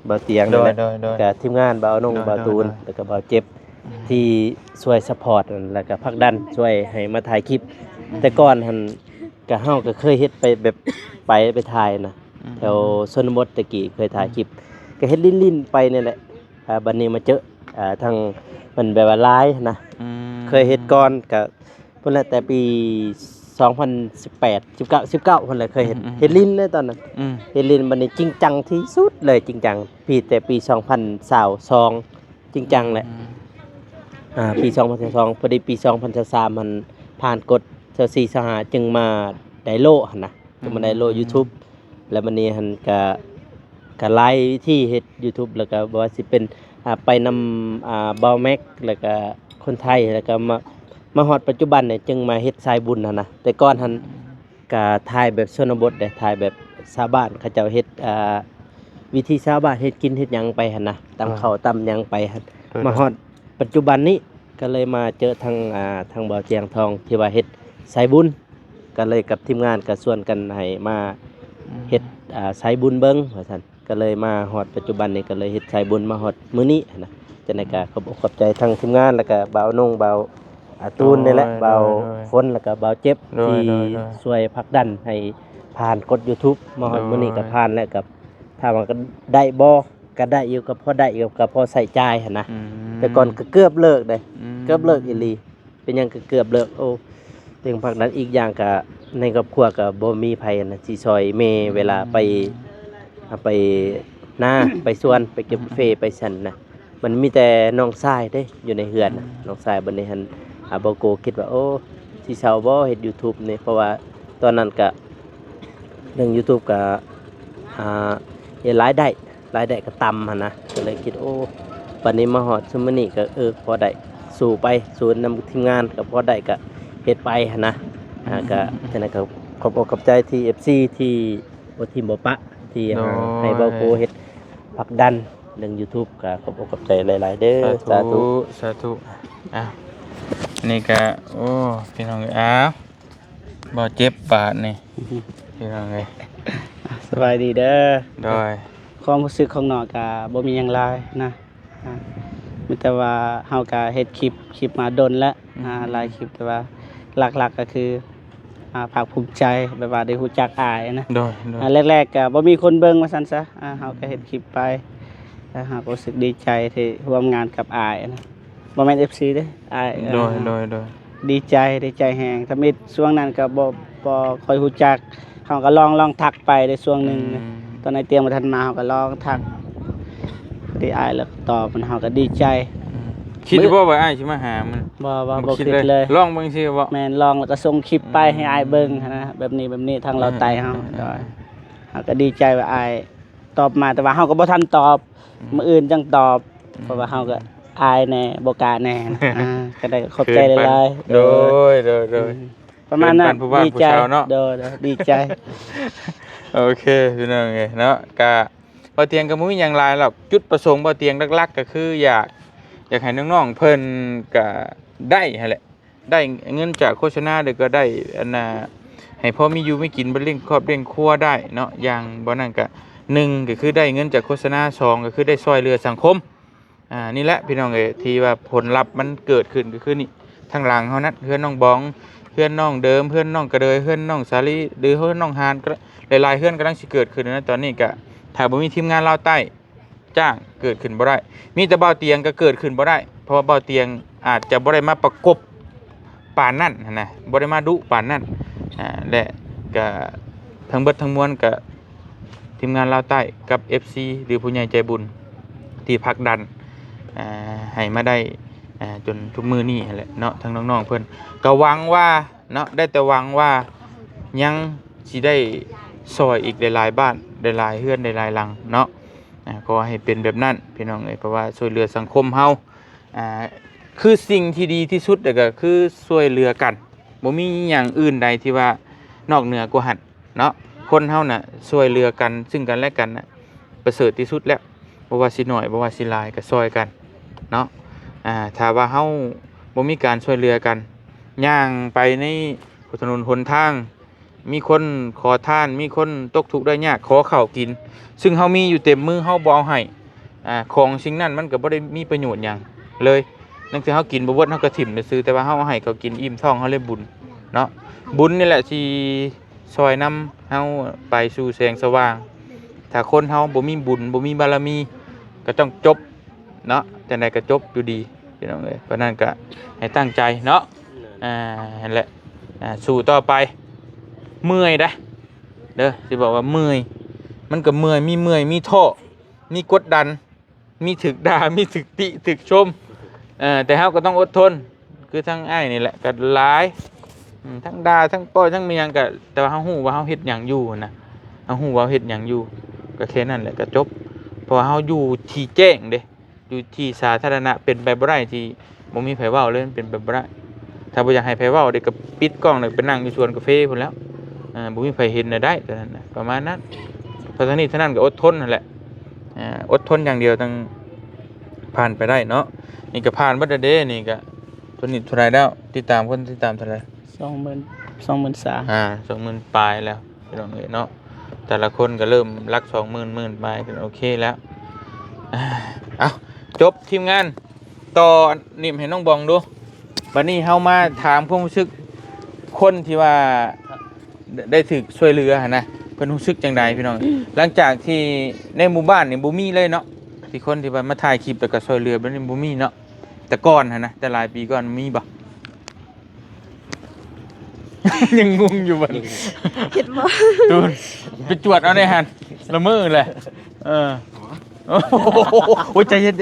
เบาเตียง
โด
นั่น
ย
แหละ
โดย
กะทีมงานเบานุ่ง
โดย
เบาตูน
โดย
แล้วก็เบาเจ็บที่ช่วยซัพพอร์ตแล้วก็ผลักดันช่วยให้มาถ่ายคลิป แต่ก่อนหันกะเฮาก็เคยเฮ็ดไปแบบไปถ่ายนะแถวชนบทตะกี้เคยถ่ายคลิปก็เฮ็ดลิ้นๆไปนี่แหละบัดนี้มาเจอทางมันแบบว่าไลฟ์นะ เคยเฮ็ดก่อนก็เพิ่นแหละแต่ปี 2018 19เพิ่นแหละเคยเฮ็ดลิ้นเลยตอนนั้นเฮ็ดลิ้นบัดนี้จริงจังที่สุดเลยจริงจังแต่ปี2022จริงจังแหละปี2022พอดีปี2023มันผ่านกฎ24 25จึงมาได้โลหั่นนะจึงมาได้โล YouTube แล้วบัดนี้หันก็ไลฟ์วิธีเฮ็ด YouTube แล้วก็บ่ว่าสิเป็นไปนำเบาแม็กแล้วก็คนไทยแล้วก็มาฮอดปัจจุบันเนี่ยจึงมาเฮ็ดสายบุญนะแต่ก่อนหันก็ถ่ายแบบชนบทได้ถ่ายแบบชาวบ้านเขาเจ้าเฮ็ดวิธีชาวบ้านเฮ็ดกินเฮ็ดหยังไปหั่นนะตำข้าวตำหยังไปหั่นมาฮอดปัจจุบันนี้ก็เลยมาเจอทางบ่าวเจียงทองที่ว่าเฮ็ดสายบุญก็เลยกับทีมงานก็ชวนกันให้มาเฮ็ดสายบุญเบิ่งว่าซั่นก็เลยมาฮอดปัจจุบันนี้ก็เลยเฮ็ดสายบุญมาฮอดมื้อนี้นะจังได๋ก็ขอบใจทั้งทีมงานแล้วก็บ่าวนุ่งบ่าวตูนนี่แหละบ่าวฝนแล้วก็บ่าวเจ็บที่ช่วยผลักดันให้ผ่านกฎ YouTube มาฮอดมื้อนี้ก็ผ่านแล้วกับถ้ามันก็ได้บ่ก็ได้อยู่ก็พอได้อยู่ก็พอใส่จ่ายหั่นนะแต่ก่อนก็เกือบเลิกได้เกือบเลิกอีหลีเป็นหยังก็เกือบเลิกโอ้ถึงผลักดันอีกอย่างก็ในครอบครัวก็บ่มีไผนะสิซอยแม่เวลาไปหน้าไปสวนไปเก็บเฟไปสั่นนะมันมีแต่น้องชายเด้อยู่ในเฮือนน่ะน้องชายบัดนี้หั่นบ่โกคิดว่าโอ้สิเซาบ่เฮ็ด YouTube นี่เพราะว่าตอนนั้นก็เรื่อง YouTube ก็เฮ็ดรายได้ก็ต่ำหั่นนะก็เลยคิดโอ้บัดนี้มาฮอดซุมื้อนี้ก็พอได้สู้ไปสู้นำทีมงานก็พอได้ก็เฮ็ดไปหั่นนะก็ฉะนั้นก็ขอบอกขอบใจที่ FC ที่บ่ทีมบ่ปะที่ให้เบาโกเฮ็ดผลักดันเรื่อง YouTube ก็ขอบอกขอบใจหลายๆเด้อสาธุ
อ้าวนี่ก็โอ้พี่น้องเอ้ยอ้าวบ่เจ็บบาดนี่พี่น้องเอ้ย
สบายดีเด้อ
โดย
ความรู้สึกของน้องก็บ่มีหยังหลายนะมีแต่ว่าเฮาก็เฮ็ดคลิปมาดนแล้วหลายคลิปแต่ว่าหลักๆก็คือภาคภูมิใจแบบว่าได้รู้จักอายนะ
โดย
แรกๆก็บ่มีคนเบิ่งว่าซั่นซะเฮาก็เฮ็ดคลิปไปแล้วเฮาก็รู้สึกดีใจที่ร่วมงานกับอายนะบ่แม่น FC เด้อาย
โดย
ดีใจแฮงถ้ามีช่วงนั้นก็บ่ค่อยรู้จักเฮาก็ลองทักไปในช่วงหนึงนะตอนในเตรียมบ่ทันมาเฮาก็ลองทักได้อายแล้วตอบมันเฮาก็ดีใจ
คิดว่าอ้ายสิมาหามัน
บ่คิดเลย
ลองเบิ่งซิบ่
แม่นลองแล้วก็ส่งคลิปไปให้อายเบิ่งนะแบบนี้ทางเราไต่เฮาเฮาก็ดีใจว่าอายตอบมาแต่ว่าเฮาก็บ่ทันตอบมื้ออื่นจังตอบเพราะว่าเฮาก็อายแน่บ่กล้าแน่ก็ได้ขอบใจหลายๆ
โดย
ประมาณนั้น
ผู้บ้าน
ดี
ผู้
ใจ
ชาวเนาะ
โดยดีใจ
โอเคพี่น้องเอ้ยเนาะก็บ่เตียงก็บ่มีหยังหลายหรอกจุดประสงค์บ่เตียงหลักๆก็คืออยากให้น้องๆเพิ่นก็ได้หั่นแหละได้เงินจากโฆษณาเด้อก็ได้อันน่ะให้พอมีอยู่มีกินบ่เลี้ยงครอบเลี้ยงครัวได้เนาะอย่างบ่นั้นก็1ก็คือได้เงินจากโฆษณา2ก็คือได้ช่วยเหลือสังคมนี่แหละพี่น้องเอ้ยที่ว่าผลลัพธ์มันเกิดขึ้นก็คือนี่ทางหลังเฮานั้นเพื่อนน้องบองเพื่อนน้องเดิมเพื่อนน้องกระเดยเพื่อนน้องสาลีหรือเพื่อนน้องฮานหลายๆเพื่อนกำลังสิเกิดขึ้นนะตอนนี้ก็ถ้าบ่มีทีมงานลาวใต้จ้างเกิดขึ้นบ่ได้มีแต่เบาเตียงก็เกิดขึ้นบ่ได้เพราะว่าเบาเตียงอาจจะบ่ได้มาประกบปานนั้นนะบ่ได้มาดุปานนั้นและก็ทั้งเบิดทั้งมวลก็ทีมงานลาวใต้กับ FC หรือผู้ใหญ่ใจบุญที่ผลักดันให้มาได้จนทุกมื้อนี้แหละเนาะทั้งน้องๆเพิ่นก็หวังว่าเนาะได้แต่หวังว่ายังสิได้ซอยอีกหลายๆบ้านหลายๆเฮือนหลายๆหลังเนาะก็ให้เป็นแบบนั้นพี่น้องเอ้ยเพราะว่าช่วยเหลือสังคมเฮา คือสิ่งที่ดีที่สุดก็คือช่วยเหลือกันบ่มีอย่างอื่นใดที่ว่านอกเหนือกว่าหันเนาะคนเฮาน่ะช่วยเหลือกันซึ่งกันและกันน่ะประเสริฐที่สุดแล้วบ่ว่าสิน้อยบ่ว่าสิหลายก็ช่วยกันเนาะถ้าว่าเฮาบ่มีการช่วยเหลือกันย่างไปในถนนหนทางมีคนขอทานมีคนตกทุกข์ได้ยากขอข้าวกินซึ่งเฮามีอยู่เต็มมือเฮาบ่เอาให้ของสิ่งนั้นมันก็บ่ได้มีประโยชน์หยังเลยนั่นคือเฮากินบ่เบิดเฮาก็ถิ่มซื่อแต่ว่าเฮาเอาให้เขากินอิ่มท้องเฮาเลยบุญเนาะบุญนี่แหละที่ช่วยนำเฮาไปสู่แสงสว่างถ้าคนเฮาบ่มีบุญบ่มีบารมีก็ต้องจบเนาะจังได๋ก็จบอยู่ดีพี่น้องเอ้ยเพราะนั้นก็ให้ตั้งใจเนาะนั่นแหละสู้ต่อไปเมื่อยได้เด้อสิบอกว่าเมื่อยมันก็เมื่อยมีท้อมีกดดันมีถึกด่ามีถึกติถึกชมแต่เฮาก็ต้องอดทนคือทั้งอ้ายนี่แหละก็หลายทั้งด่าทั้งป้อยทั้งมีหยังก็แต่ว่าเฮาฮู้ว่าเฮาเฮ็ดหยังอยู่นะเฮาฮู้ว่าเฮ็ดหยังอยู่ก็แค่นั้นแหละก็จบเพราะว่าเฮาอยู่ที่แจ้งเด้อยู่ที่สาธารณะเป็นไปบ่ได้ที่บ่มีไผเว้าเลยมันเป็นไปบ่ได้ถ้าบ่อยากให้ไผเว้าเด้ก็ปิดกล้องแล้วไปนั่งอยู่สวนกาแฟพุ่นแล้วบ่มีไผเห็นได้แต่นั้นน่ะประมาณนั้นเพราะฉะนั้นก็อดทนนั่นแหละอดทนอย่างเดียวต้องผ่านไปได้เนาะนี่ก็ผ่านบัดเด้นี่ก็ตัวนี้เท่าไหร่แล้วติดตามคนติดตามเท่าไหร่
23,000
20,000ปลายแล้วพี่น้องเอ้ยเนาะแต่ละคนก็เริ่มรัก20,000ปลายกันโอเคแล้วเอาจบทีมงานต่อนิ่มให้น้องบองดูบัดนี้เฮามาถามความรู้สึกคนที่ว่าได้ถูกช่วยเหลือหั่นนะเพิ่นรู้สึกจังไดพี่น้อง หลังจากที่ในหมู่บ้านนี่บ่มีเลยเนาะที่คนที่ว่ามาถ่ายคลิปแล้วก็ช่วยเหลือบัดนี้บ่มีเนาะแต่ก่อนหั่นนะแต่หลายปีก่อนมีบ่ ยังงงอยู่บัด
คิดว่า
ตูนไปจวดเอาในหันละมือเลยโอ้โหใจเย็น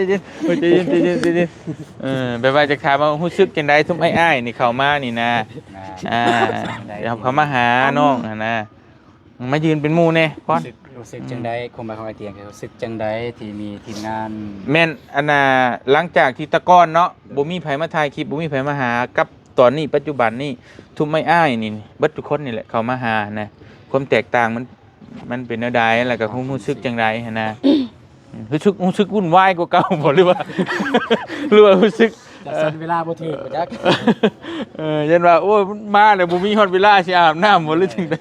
แบบว่าจะถามว่ารู้สึกจังไดทุ่มอ้ายๆนี่เข้ามานี่นะเดี๋ยวเขามาหาน้องนะมายืนเป็นหมู่แน่ก่อน
รู้สึกจังได๋ความหมายของไอเตียงคือรู้สึกจังได๋ที่มีทีมงาน
แม่นอันน่ะหลังจากที่ตะก้อนเนาะบ่มีไผมาถ่ายคลิปบ่มีไผมาหากับตอนนี้ปัจจุบันนี่ทุ่มอ้ายๆนี่เบิดทุกคนนี่แหละเข้ามาหานะความแตกต่างมันเป็นแนวใดแล้วก็รู้สึกจังไดหั่นนะรู้สึกวุ่นวายกว่าเก่าบ่หรือว่ารู้สึก
แต่สันเวลาบ่ถูกบ่จัก
ยันว่าโอ้ยมาแล้วบ่มีฮอดเวลาสิอาบน้ำบ่หรือถึงได้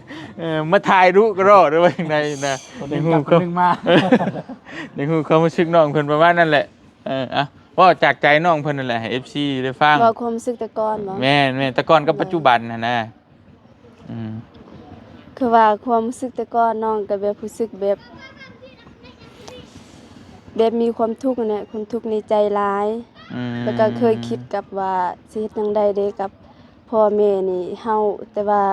มาถ่ายรูปก็รอหรือว่าจังไดนะในหูเขา
นึงมา
ในหูเขารู้สึกน้องเพิ่นประมาณนั้นแหละว่าจากใจน้องเพิ่นนั่นแหละให้ FC ได้ฟัง
ว่าความรู้สึกแต่ก่อนบ่
แม่นแต่ก่อนกับปัจจุบันน่ะนะ
คือว่าความรู้สึกแต่ก่อนน้องก็แบบรู้สึกแบบมีความทุกข์นั่นแหละความทุกข์ในใจหลายแล้วก็เคยคิดกับว่าสิเฮ็ดจังไดเด้กับพ่อแม่นี่เฮาแต่ว่า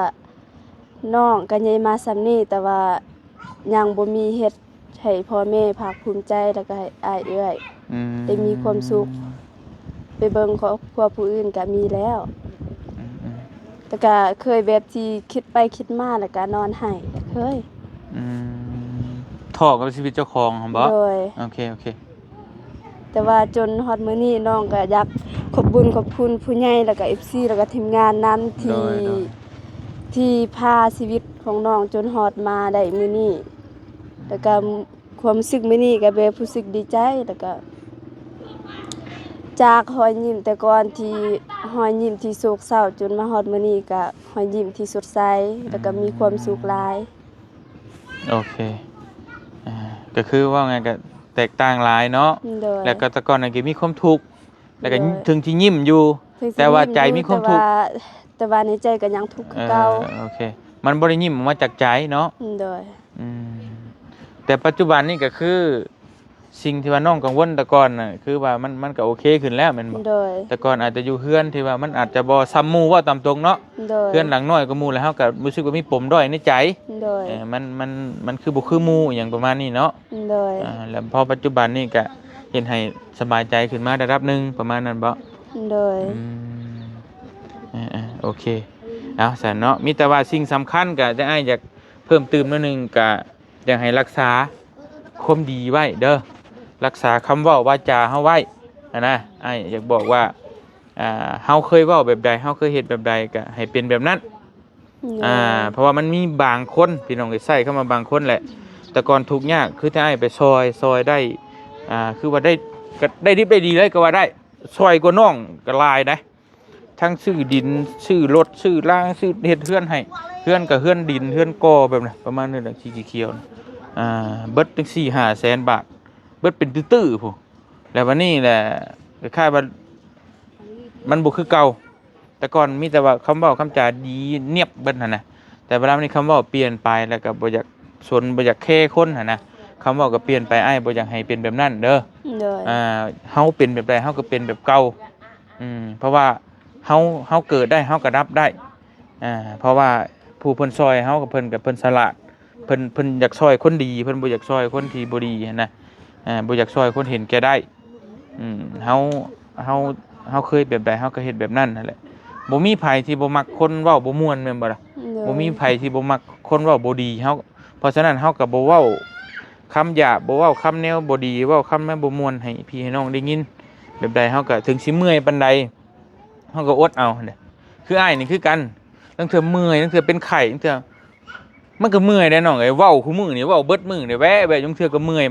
น้องก็ใหญ่มาส่ำนี้แต่ว่ายังบ่มีเฮ็ดให้พ่อแม่ภาคภูมิใจแล้วก็ให้อ้ายเอื้อยได้มีความสุขไปเบิ่งครอบครัวผู้อื่นก็มีแล้วแต่ก็เคยแบบที่คิดไปคิดมาแล้วก็นอนไห้เคย
ท้อกับชีวิตเจ้าของหั่นบ่
โดย
โอเค
แต่ว่าจนฮอดมื้อนี้น้องก็อยากขอบคุณผู้ใหญ่แล้วก็ FC แล้วก็ทีมงานนั้นที่พาชีวิตของน้องจนฮอดมาได้มื้อนี้แล้วก็ความรู้สึกมื้อนี้ก็แบบรู้สึกดีใจแล้วก็จากรอยยิ้มแต่ก่อนที่รอยยิ้มที่โศกเศร้าจนมาฮอดมื้อนี้ก็รอยยิ้มที่สดใสแล้วก็มีความสุขหลาย
โอเคก็คือว่าไงก็แตกต่างหลายเนาะแล้วก็แต่ก่อนน่ะก็มีความทุกข์แล้วก็ถึงที่ยิ้มอยู่แต่ว่าใจมีความทุกข์
แต่ว่าในใจก็ยังทุกข์คือเก่า
โอเคมันบ่ได้ยิ้มออกมาจากใจเนาะ
โดย
แต่ปัจจุบันนี่ก็คือสิ่งที่ว่าน้องกังวลแต่ก่อนน่ะคือว่ามันก็โอเคขึ้นแล้วแม่นบ่แต่ก่อนอาจจะอยู่เฮือนที่ว่ามันอาจจะบ่ซ้ำหมู่ว่าตามตรงเนาะเฮือนหลังน้อยกว่าหมู่แล้วเฮาก็รู้สึกว่ามีปมด้อยในใจมันคือบ่คือหมู่อหยังประมาณนี้เนาะแล้วพอปัจจุบันนี่ก็เฮ็ดให้สบายใจขึ้นมาระดับนึงประมาณนั้นบ่โอเคเอาซั่นเนาะมีแต่ว่าสิ่งสำคัญก็จะอ้ายอยากเพิ่มเติมนิดนึงก็อยากให้รักษาความดีไว้เด้อรักษาคำเว้าวาจาเฮาไว้นะอ้ายอยากบอกว่า เฮาเคยเว้าแบบใดเฮาเคยเฮ็ดแบบใดก็ให้เป็นแบบนั้นเพราะว่ามันมีบางคนพี่น้องใส่เข้ามาบางคนแหละแต่ก่อนทุกข์ยากคือถ้าให้ไปซอยได้คือว่าได้ดิบได้ดีเลยก็ว่าได้ซอยกว่าน้องก็หลายได้ทั้งซื้อดินซื้อรถซื้อล่างซื้อเฮ็ดเฮือนให้เฮือนก็เฮือนดินเฮือนกอแบบนั้นประมาณนั้นแหละสีเขียวเบิดถึง 4-5 แสนบาทเบิดเป็นตื้อๆพุ่นแล้ววันนี้แหละคล้ายๆว่ามันบ่คือเก่าแต่ก่อนมีแต่ว่าคำเว้าคำจาดีเนียบเบิดหั่นน่ะแต่เวลานี้คำเว้าเปลี่ยนไปแล้วก็บ่อยากสนบ่อยากแค่คนหั่นนะคำเว้าก็เปลี่ยนไปอ้ายบ่อยากให้เป็นแบบนั้นเด้อเฮาเป็นแบบใดเฮาก็เป็นแบบเก่าเพราะว่าเฮาเกิดได้เฮาก็รับได้เพราะว่าผู้เพิ่นซอยเฮากับเพิ่นฉลาดเพิ่นอยากซอยคนดีเพิ่นบ่อยากซอยคนที่บ่ดีหั่นนะบ่อยากซอยคนเห็นแก่ได้เฮาเคยแบบใดเฮาก็เฮ็ดแบบนั้นนั่นแหละบ่มีไผที่บ่มักคนเว้าบ่ม่วนแม่นบ่ล่ะบ่มีไผที่บ่มักคนเว้าบ่ดีเฮาเพราะฉะนั้นเฮาก็บ่เว้าคำหยาบบ่เว้าคำแนวบ่ดีเว้าคำแนวบ่ม่วนให้พี่ให้น้องได้ยินแบบใดเฮาก็ถึงสิเมื่อยปานใดเฮาก็อดเอาเนี่ยคืออ้ายนี่คือกันตั้งเทื่อเมื่อยตั้งเทื่อเป็นไข้ตั้งเทื่อมันก็เมื่อยได้น้องเอ้ยเว้าคู่มื้อนี่เว้าเบิดมื้อนี่แวะจังเทื่อก็เมื่อย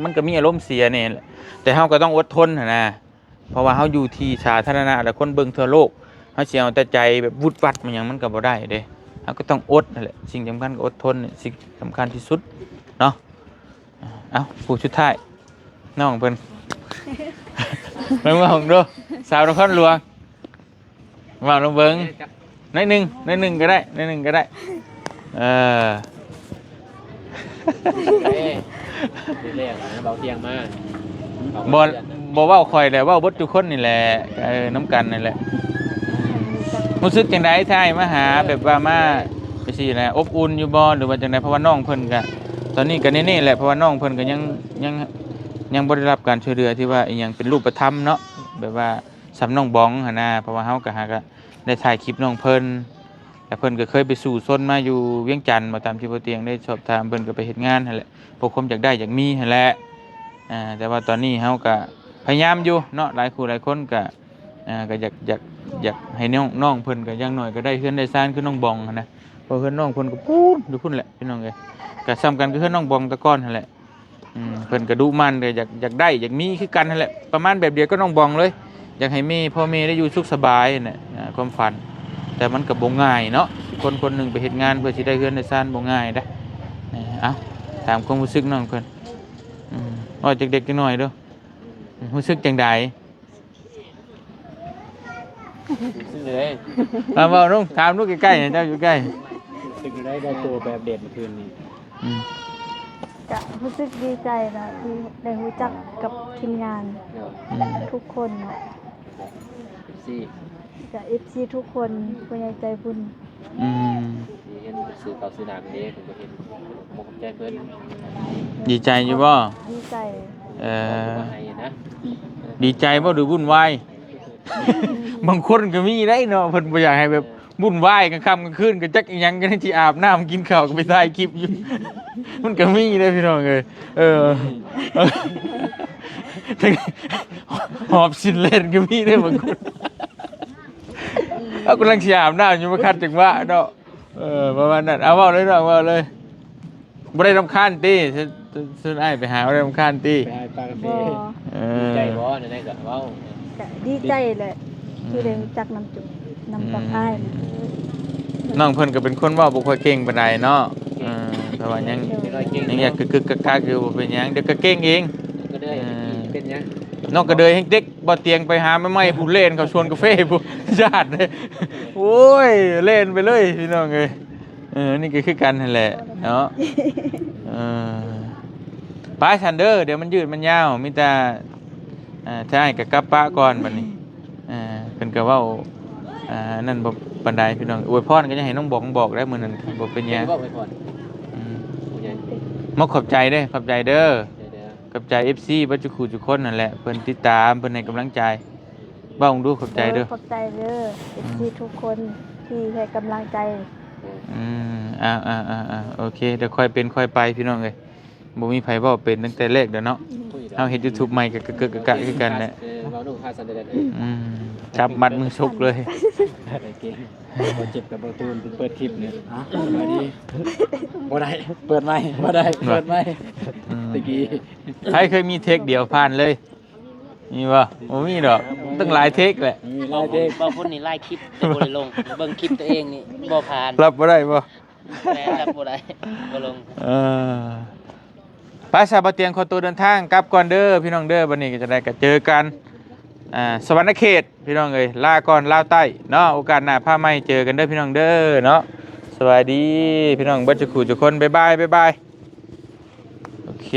มันก็มีอารมณ์เสียแน่แหละแต่เฮาก็ต้องอดทนหั่นนะเพราะว่าเฮาอยู่ที่สาธารณะแล้วคนเบิ่งทั่วโลกเฮาสิเอาแต่ใจแบบวุดวัดมันหยังมันก็บ่ได้เด้เฮาก็ต้องอดนั่นแหละสิ่งสำคัญก็อดทนนี่สิ่งสำคัญที่สุดเนาะเอาผู้สุดท้ายน้องเพิ่น เบิ่งว่าของดูสาวนครหลวงว่าลงเบิ่งน้อยหนึงก็ได้น้อยหนึงก็ได้
แรกเบาเตียงมา
บ่เว้าข่อยแหละเว้าเบิดทุกคนนี่แหละน้ำกันนี่แหละรู้สึกจังได๋ถ้าให้มาหาแบบว่ามาไปสิแหละอบอุ่นอยู่บ่หรือว่าจังได๋เพราะว่าน้องเพิ่นก็ตอนนี้ก็แน่ๆแหละเพราะว่าน้องเพิ่นก็ยังบ่ได้รับการช่วยเหลือที่ว่าอีหยังเป็นรูปธรรมเนาะแบบว่าสำน้องบองหั่นน่ะเพราะว่าเฮาก็หาก็ได้ถ่ายคลิปน้องเพิ่นแต่เพิ่นก็เคยไปสู่ซนมาอยู่เวียงจันทน์มาตามที่บ่เตียงได้สอบถามเพิ่นก็ไปเฮ็ดงานนั่นแหละพวกผมอยากได้อยากมีนั่นแหละแต่ว่าตอนนี้เฮาก็พยายามอยู่เนาะหลายคู่หลายคนก็ก็อยากให้น้องเพิ่นก็อย่างน้อยก็ได้เฮือนได้ซ่านคือน้องบองหั่นนะเพราะเฮือนน้องเพิ่นก็พูดอยู่พุ่นแหละพี่น้องเอ้ยก็ซ้ำกันคือเฮือนน้องบองแตะก้อนนั่นแหละเพิ่นก็ดุมันก็อยากได้อยากมีคือกันนั่นแหละประมาณแบบเดียวก็น้องบองเลยอยากให้แม่พ่อแม่ได้อยู่สุขสบายน่ะความฝันแต่มันก็บ่ง่ายเนาะคนหนึงไปเฮ็ดงานเพื่อสิได้เฮือนได้ซ่านบ่ง่ายเด้เอ้าถามความรู้สึกน้องเพิ่นน้อยเด็กๆน้อยเด้อรู้สึกจังได๋
ซึ่งเลย
เว้าลุงถามลูกใกล้ๆเจ้าอยู่ใกล้
สึกได้บ่ตัวไปอัปเดตเมื่อคืนนี้
จะรู้สึกดีใจนะที่ได้รู้จักกับทีมงานทุกคนเนาะ
ซี่
กับ FC ทุกคนผู้ใหญ่ใจบุญ
เห็นสื่อเก่าสื่อหนังนี้ผมก็เห็นมองใจเพิ่น
ดีใจอยู่บ่
ดีใจ
ให้นะ
ดีใจบ่หรือวุ่นวาย บางคนก็มีได้เนาะเพิ่นบ่อยากให้แบบวุ่นวายกลางค่ำกลางคืนก็จักอีหยังกันที่อาบน้ำกินข้าวก็ไปถ่ายคลิปอยู่ มันก็มีเด้พี่น้องเอ้ยหอบสินเล่นก็มีได้บางคน เอากำลังสิอาบน้ำอยู่มาคัดจังหวะเนาะประมาณนั้นเอาเว้าเลยเนาะเว้าเลยบ่ได้รำคาญติซึ่งอ้ายไปหาบ่ได้รำคาญติ
ไปให้ปลากาแฟ
ใจบ่ในก็เว้า
ก็ดีใจแหละที่ได้รู้จักน้ำปักอ้ายนะ
น้องเพิ่นก็เป็นคนเว้าบ่ค่อยเก่งปานใดเนาะแต่ว่ายังอยากกึกๆกักๆอยู่บ่เป็นหยังเดี๋ยวก็เก่งเอง
ก็ได้เป็นยัง
น้องก็เดยให้เด็กบ่เตียงไปหาไม้ผู้เล่นเขาชวนกาแฟผู้ญาติเลยโอ้ยเล่นไปเลยพี่น้องเอ้ยนี่ก็คือกันนั่นแหละเนาะป้าชันเดอร์เดี๋ยวมันยืดมันยาวมีแต่ถ้าให้กับกลับป้าก่อนบัดนี้เพิ่นก็เว้านั่นบ่ปานใดพี่น้องอวยพรก็ยังให้น้องบอกได้มื้อนั้นบ่เป็นหยัง
บอกไปก่อน
มาขอบใจเด้อขอบใจเด้อขอบใจ FC บัดจุคู่ทุกคนนั่นแหละเพิ่นติดตามเพิ่นให้กำลังใจเว้าดูขอบใจเด้อ
ขอบใจเด้อ FC ทุกคนที่ให้กำลังใจ
โอเคเดี๋ยวค่อยเป็นค่อยไปพี่น้องเอ้ยบ่มีไผเว้าเป็นตั้งแต่แรกเด้อเนาะเฮาเฮ็ด YouTube ใหม่ก็กะคือกันแหละ
เราดูค่าสันเด
จับมัดมือชุกเลย
ได้เก่งบ่เจ็บกับบ่ตูนเปิดคลิปเนี่ยมาดีบ่ได้เปิดไมค์บ่ได้เปิดไมค์ตะกี้
ใครเคยมีเทคเดียวผ่านเลยมีบ่บ่มีดอกตั้งหลายเทคแหละ
มีหลายเด็ก
บางคนนี่ไล่คลิปแต่บ่ได้ลง เบิ่งคลิปตัวเองนี่บ่ผ่าน
รับบ่ได้บ่
แม่รับบ่ได้บ่ลง
เออภาษาบ่เตียงขอตัวเดินทางกลับก่อนเด้อพี่น้องเด้อบัดนี้ก็จะได้ก็เจอกันสวรรณเขตพี่น้องเอ้ยลาก่อนลาวใต้เนาะโอกาสหน้าพาใหม่เจอกันเด้อพี่น้องเด้อเนาะสวัสดีพี่น้องเบิดทุกคนบ๊ายบายโอเค